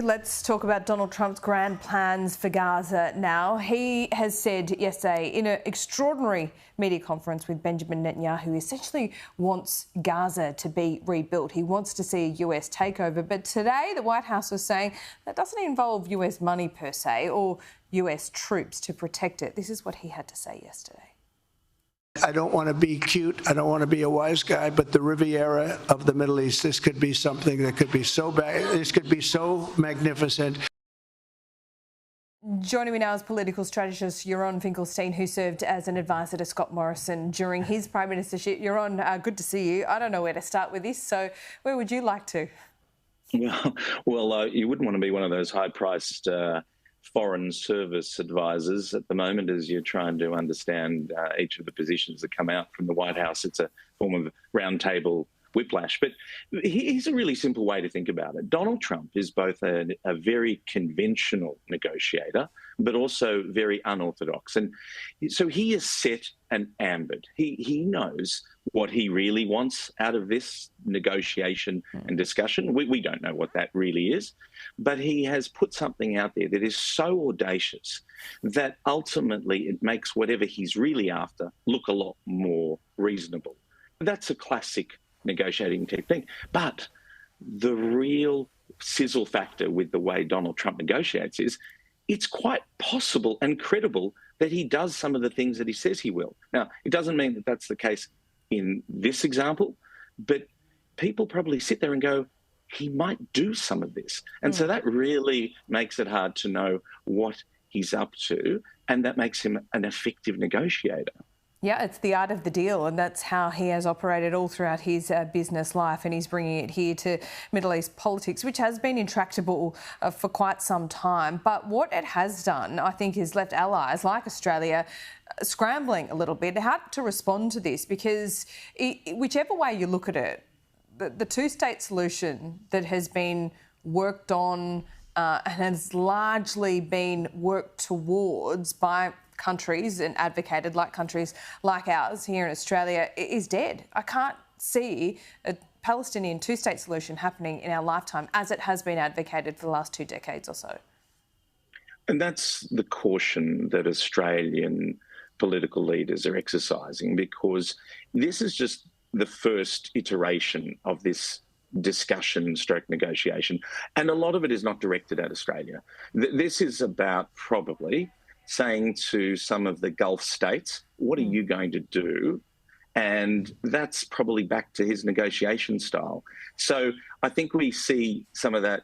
Let's talk about Donald Trump's grand plans for Gaza now. He has said yesterday in an extraordinary media conference with Benjamin Netanyahu, he essentially wants Gaza to be rebuilt. He wants to see a US takeover. But today the White House was saying that doesn't involve US money per se or US troops to protect it. This is what he had to say yesterday. I don't want to be cute. I don't want to be a wise guy, but the Riviera of the Middle East, this could be something that could be so bad. This could be so magnificent. Joining me now is political strategist Yaron Finkelstein, who served as an advisor to Scott Morrison during his prime ministership. Yaron, good to see you. I don't know where to start with this, so where would you like to? Well, you wouldn't want to be one of those high-priced foreign service advisors at the moment as you're trying to understand each of the positions that come out from the White House. It's a form of roundtable whiplash. But here's a really simple way to think about it. Donald Trump is both a very conventional negotiator, but also very unorthodox. And so he has set an ambit. He knows what he really wants out of this negotiation and discussion. We don't know what that really is, but he has put something out there that is so audacious that ultimately it makes whatever he's really after look a lot more reasonable. That's a classic negotiating technique. But the real sizzle factor with the way Donald Trump negotiates is it's quite possible and credible that he does some of the things that he says he will. Now, it doesn't mean that that's the case in this example, but people probably sit there and go, he might do some of this. And so that really makes it hard to know what he's up to, and that makes him an effective negotiator. Yeah, it's the art of the deal, and that's how he has operated all throughout his business life, and he's bringing it here to Middle East politics, which has been intractable for quite some time. But what it has done, I think, is left allies like Australia scrambling a little bit how to respond to this, because whichever way you look at it, the two-state solution that has been worked on and has largely been worked towards by countries and advocated like countries like ours here in Australia is dead. I can't see a Palestinian two-state solution happening in our lifetime as it has been advocated for the last 2 decades or so. And that's the caution that Australian political leaders are exercising, because this is just the first iteration of this discussion stroke negotiation. And a lot of it is not directed at Australia. This is about probably saying to some of the Gulf states, what are you going to do? And that's probably back to his negotiation style. So I think we see some of that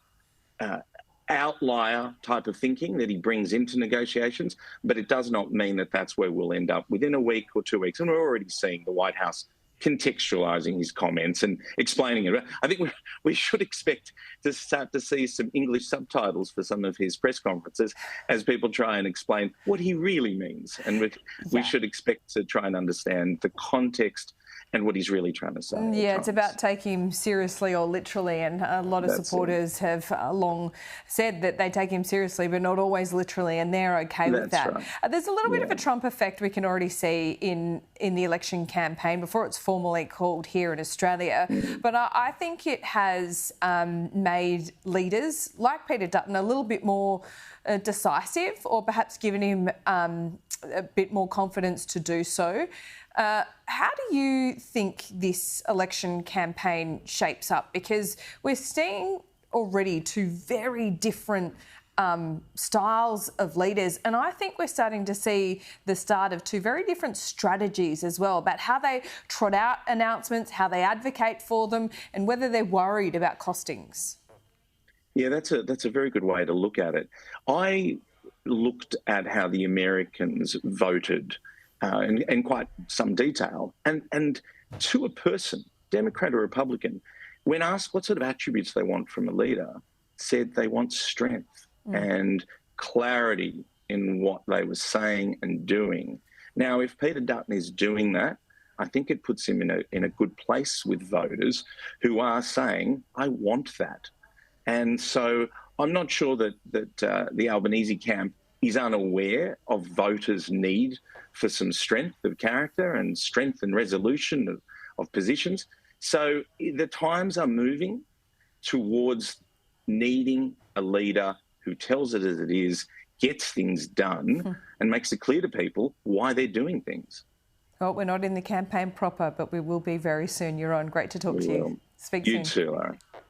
outlier type of thinking that he brings into negotiations, but it does not mean that that's where we'll end up within a week or 2 weeks. And we're already seeing the White House contextualising his comments and explaining it. I think we should expect to start to see some English subtitles for some of his press conferences as people try and explain what he really means. And we should expect to try and understand the context and what he's really trying to say. Yeah, it's about taking him seriously or literally, and a lot of supporters have long said that they take him seriously but not always literally, and they're okay with that. Right. There's a little bit of a Trump effect we can already see in the election campaign before it's formally called here in Australia, but I think it has made leaders like Peter Dutton a little bit more decisive, or perhaps given him a bit more confidence to do so. How do you think this election campaign shapes up? Because we're seeing already two very different styles of leaders, and I think we're starting to see the start of two very different strategies as well about how they trot out announcements, how they advocate for them, and whether they're worried about costings. Yeah, that's a very good way to look at it. I looked at how the Americans voted in quite some detail, and to a person, Democrat or Republican, when asked what sort of attributes they want from a leader, said they want strength and clarity in what they were saying and doing. Now, if Peter Dutton is doing that, I think it puts him in a good place with voters who are saying, I want that. And so I'm not sure that the Albanese camp is unaware of voters' need for some strength of character and strength and resolution of positions. So the times are moving towards needing a leader who tells it as it is, gets things done, and makes it clear to people why they're doing things. Well, we're not in the campaign proper, but we will be very soon. Yaron, great to talk to you. Speak soon. You too, Lauren.